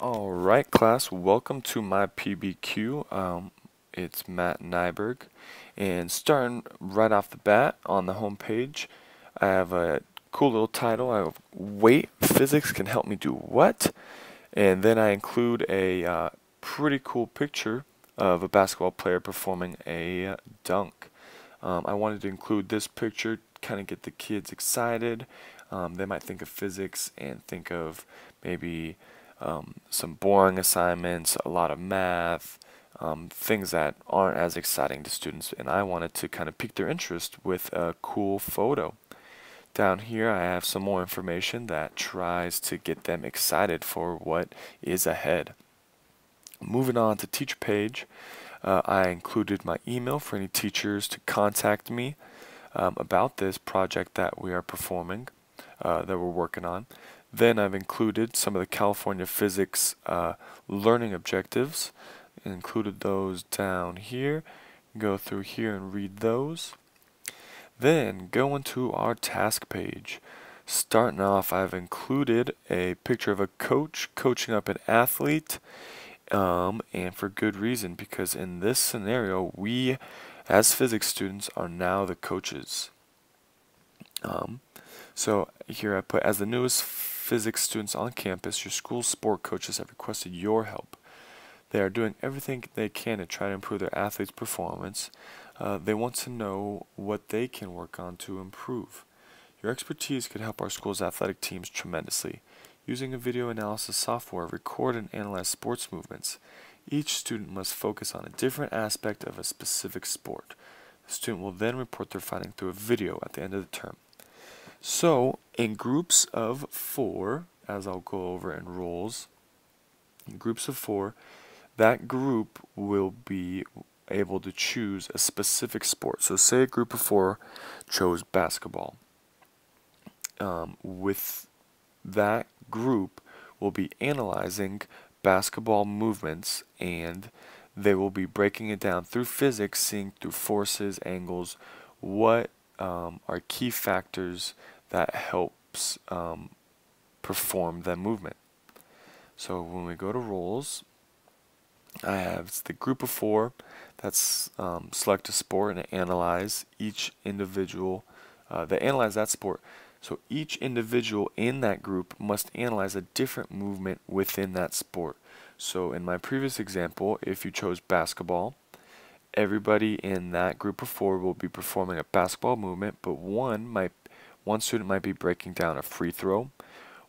Alright class, welcome to my PBQ. It's Matt Nyberg, and starting right off the bat on the home page, I have a cool little title. I have Wait, Physics Can Help Me Do What? And then I include a pretty cool picture of a basketball player performing a dunk. I wanted to include this picture, kind of get the kids excited. They might think of physics and think of maybe some boring assignments, a lot of math, things that aren't as exciting to students, and I wanted to kind of pique their interest with a cool photo. Down here I have some more information that tries to get them excited for what is ahead. Moving on to teacher page, I included my email for any teachers to contact me about this project that we are performing, that we're working on. Then I've included some of the California Physics learning objectives. Included those down here. Go through here and read those. Then go into our task page. Starting off, I've included a picture of a coach coaching up an athlete, and for good reason, because in this scenario, we as physics students are now the coaches. So here I put, as the newest physics students on campus, your school's sport coaches have requested your help. They are doing everything they can to try to improve their athletes' performance. They want to know what they can work on to improve. Your expertise could help our school's athletic teams tremendously. Using a video analysis software, record and analyze sports movements. Each student must focus on a different aspect of a specific sport. The student will then report their finding through a video at the end of the term. So, in groups of 4, as I'll go over in roles, in groups of 4, that group will be able to choose a specific sport. So say a group of 4 chose basketball. With that group, we'll be analyzing basketball movements, and they will be breaking it down through physics, seeing through forces, angles, what are key factors that helps perform that movement. So when we go to roles, I have the group of 4 that's select a sport and analyze each individual. They analyze that sport. So each individual in that group must analyze a different movement within that sport. So in my previous example, if you chose basketball, everybody in that group of 4 will be performing a basketball movement, but one student might be breaking down a free throw,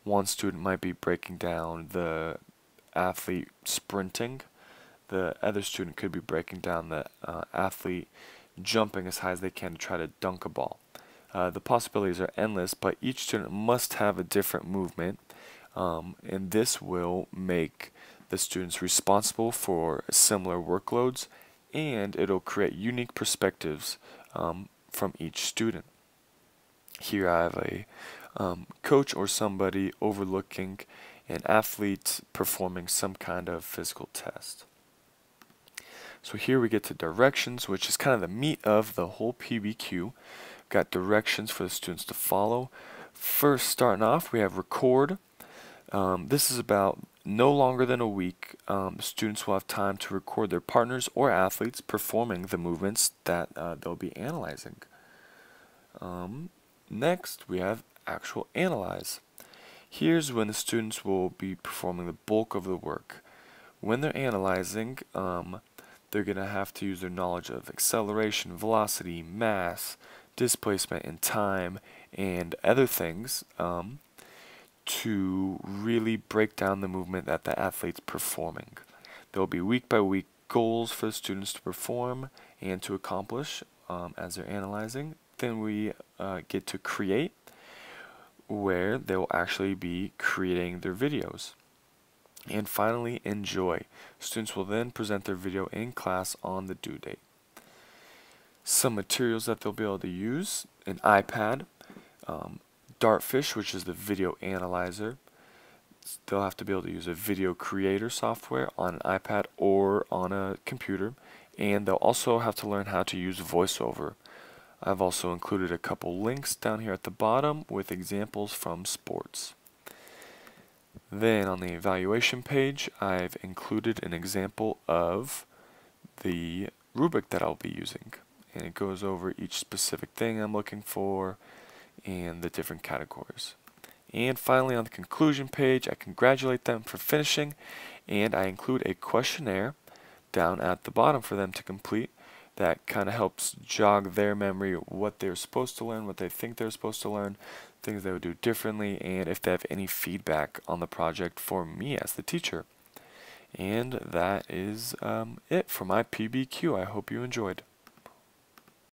one student might be breaking down the athlete sprinting, the other student could be breaking down the athlete jumping as high as they can to try to dunk a ball. The possibilities are endless, but each student must have a different movement, and this will make the students responsible for similar workloads, and it'll create unique perspectives from each student. Here I have a coach or somebody overlooking an athlete performing some kind of physical test. So here we get to directions, which is kind of the meat of the whole PBQ. Got directions for the students to follow. First, starting off, we have record. This is about no longer than a week. Students will have time to record their partners or athletes performing the movements that they'll be analyzing. Next, we have actual analyze. Here's when the students will be performing the bulk of the work. When they're analyzing, they're going to have to use their knowledge of acceleration, velocity, mass, displacement, and time, and other things to really break down the movement that the athlete's performing. There will be week by week goals for the students to perform and to accomplish as they're analyzing. Then we get to create, where they will actually be creating their videos. And finally, enjoy. Students will then present their video in class on the due date. Some materials that they'll be able to use: an iPad, Dartfish, which is the video analyzer. They'll have to be able to use a video creator software on an iPad or on a computer, and they'll also have to learn how to use VoiceOver. I've also included a couple links down here at the bottom with examples from sports. Then on the evaluation page, I've included an example of the rubric that I'll be using. And it goes over each specific thing I'm looking for and the different categories. And finally, on the conclusion page, I congratulate them for finishing, and I include a questionnaire down at the bottom for them to complete that kind of helps jog their memory what they're supposed to learn, what they think they're supposed to learn, things they would do differently, and if they have any feedback on the project for me as the teacher. And that is it for my PBQ. I hope you enjoyed.